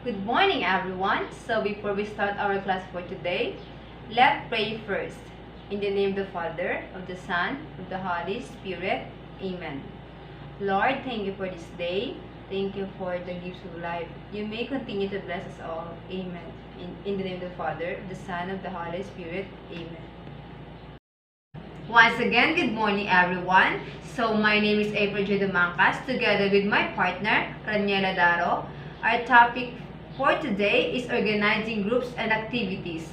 Good morning, everyone. So before we start our class for today, let's pray first. In the name of the Father, of the Son, of the Holy Spirit. Amen. Lord, thank you for this day. Thank you for the gifts of life. You may continue to bless us all. Amen. In the name of the Father, of the Son, of the Holy Spirit. Amen. Once again, good morning, everyone. So my name is April J. Dumancas, together with my partner, Raniela Daro. Our topic for today is organizing groups and activities.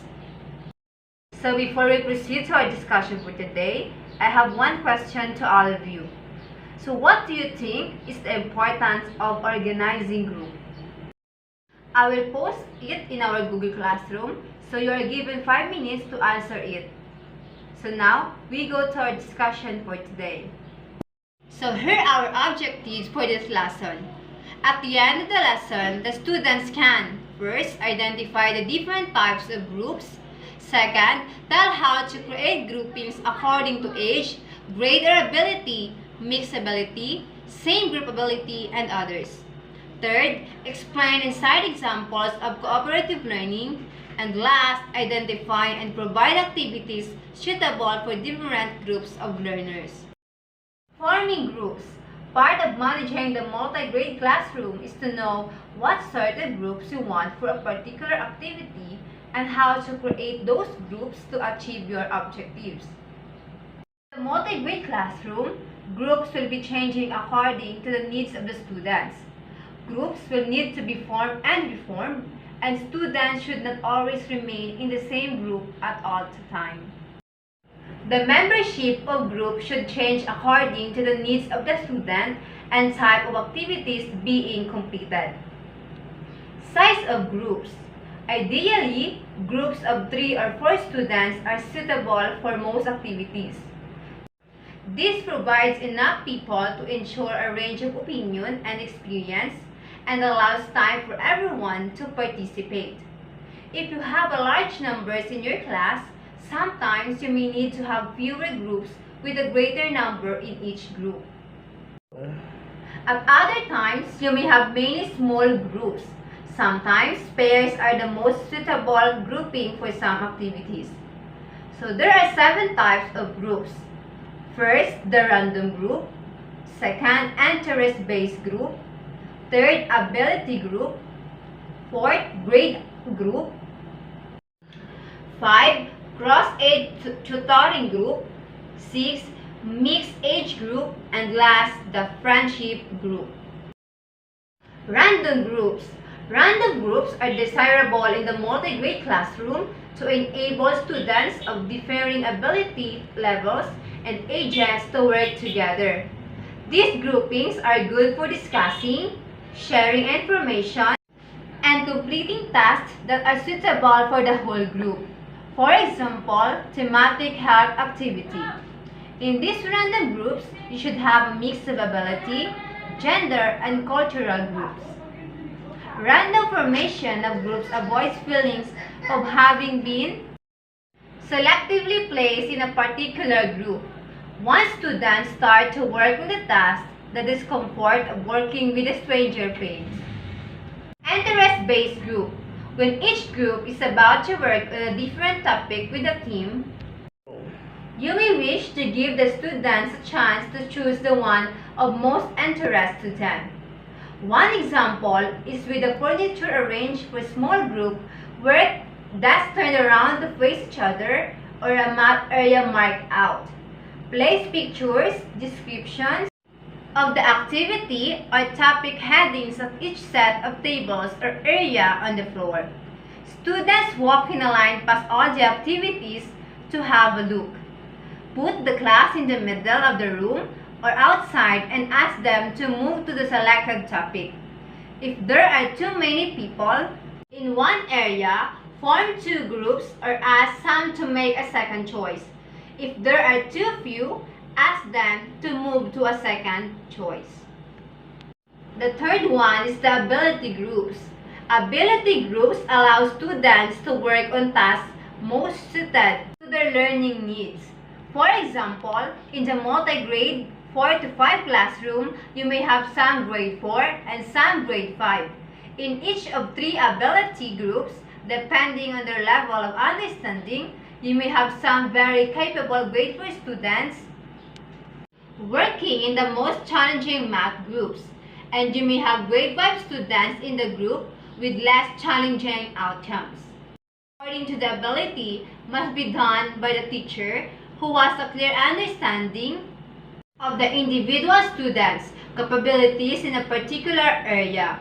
So before we proceed to our discussion for today, I have one question to all of you. So what do you think is the importance of organizing group? I will post it in our Google Classroom, so you are given 5 minutes to answer it. So now, we go to our discussion for today. So here are our objectives for this lesson. At the end of the lesson, the students can first identify the different types of groups. Second, tell how to create groupings according to age, grade or ability, mixed ability, same group ability, and others. Third, explain and cite examples of cooperative learning. And last, identify and provide activities suitable for different groups of learners. Forming groups. Part of managing the multi-grade classroom is to know what sort of groups you want for a particular activity and how to create those groups to achieve your objectives. In the multi-grade classroom, groups will be changing according to the needs of the students. Groups will need to be formed and reformed, and students should not always remain in the same group at all time. The membership of groups should change according to the needs of the student and type of activities being completed. Size of groups. Ideally, groups of 3 or 4 students are suitable for most activities. This provides enough people to ensure a range of opinion and experience and allows time for everyone to participate. If you have a large numbers in your class, sometimes you may need to have fewer groups with a greater number in each group. At other times, you may have many small groups. Sometimes, pairs are the most suitable grouping for some activities. So there are 7 types of groups. First, the random group. Second, interest-based group. Third, ability group. Fourth, grade group. 5, cross-age tutoring group. 6, mixed age group. And last, the friendship group. Random groups. Random groups are desirable in the multi-grade classroom to enable students of differing ability levels and ages to work together. These groupings are good for discussing, sharing information, and completing tasks that are suitable for the whole group. For example, thematic health activity. In these random groups, you should have a mix of ability, gender, and cultural groups. Random formation of groups avoids feelings of having been selectively placed in a particular group. Once students start to work on the task, the discomfort of working with a stranger fades. Interest-based group. When each group is about to work on a different topic with a team, you may wish to give the students a chance to choose the one of most interest to them. One example is with the furniture arranged for a small group where desks turned around to face each other or a map area marked out. Place pictures, descriptions of the activity or topic headings of each set of tables or area on the floor. Students walk in a line past all the activities to have a look. Put the class in the middle of the room or outside and ask them to move to the selected topic. If there are too many people in one area, form 2 groups or ask some to make a second choice. If there are too few, ask them to move to a second choice. The third one is the ability groups. Ability groups allow students to work on tasks most suited to their learning needs. For example, in the multi-grade 4 to 5 classroom, you may have some grade 4 and some grade 5. In each of three ability groups, depending on their level of understanding, you may have some very capable grade 4 students working in the most challenging math groups, and you may have grade 5 students in the group with less challenging outcomes. According to the ability must be done by the teacher who has a clear understanding of the individual students' capabilities in a particular area.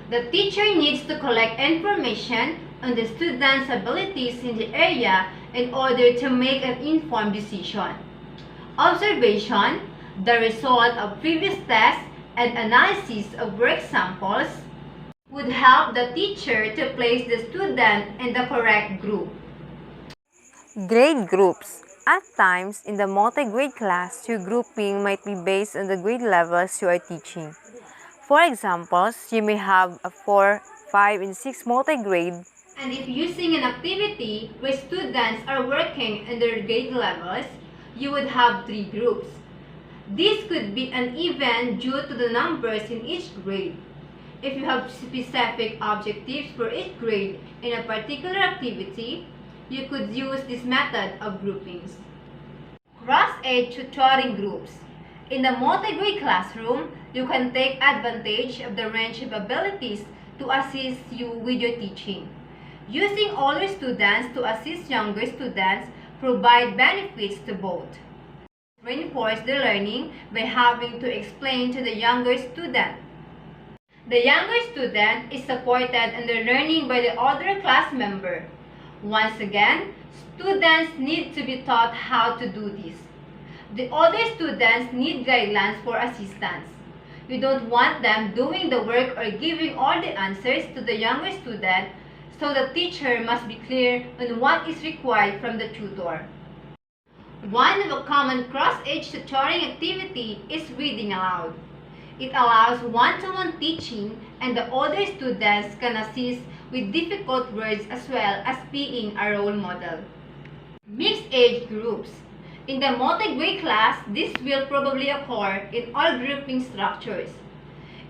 The teacher needs to collect information on the students' abilities in the area in order to make an informed decision. Observation, the result of previous tests and analysis of work samples, would help the teacher to place the student in the correct group. Grade groups. At times, in the multi-grade class, your grouping might be based on the grade levels you are teaching. For examples, you may have a 4, 5, and 6 multi-grade. And if using an activity where students are working in their grade levels, you would have 3 groups. This could be uneven due to the numbers in each grade. If you have specific objectives for each grade in a particular activity, you could use this method of groupings. Cross-age tutoring groups. In the multi-grade classroom, you can take advantage of the range of abilities to assist you with your teaching. Using older students to assist younger students provide benefits to both. Reinforce the learning by having to explain to the younger student. The younger student is supported in their learning by the older class member. Once again, students need to be taught how to do this. The older students need guidelines for assistance. You don't want them doing the work or giving all the answers to the younger student, so the teacher must be clear on what is required from the tutor. One of a common cross-age tutoring activity is reading aloud. It allows one-to-one teaching, and the older students can assist with difficult words as well as being a role model. Mixed age groups. In the multi-grade class, this will probably occur in all grouping structures.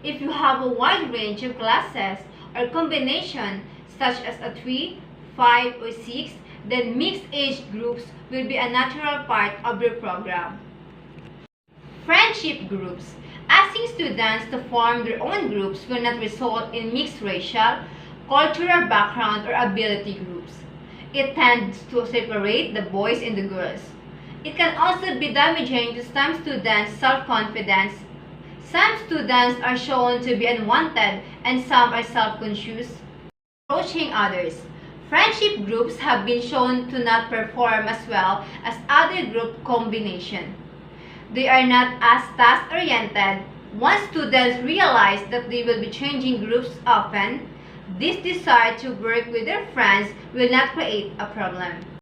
If you have a wide range of classes or combination such as a 3, 5, or 6, then mixed age groups will be a natural part of your program. Friendship groups. Asking students to form their own groups will not result in mixed racial, cultural background, or ability groups. It tends to separate the boys and the girls. It can also be damaging to some students' self-confidence. Some students are shown to be unwanted and some are self-conscious. Approaching others. Friendship groups have been shown to not perform as well as other group combinations. They are not as task-oriented. Once students realize that they will be changing groups often, this desire to work with their friends will not create a problem.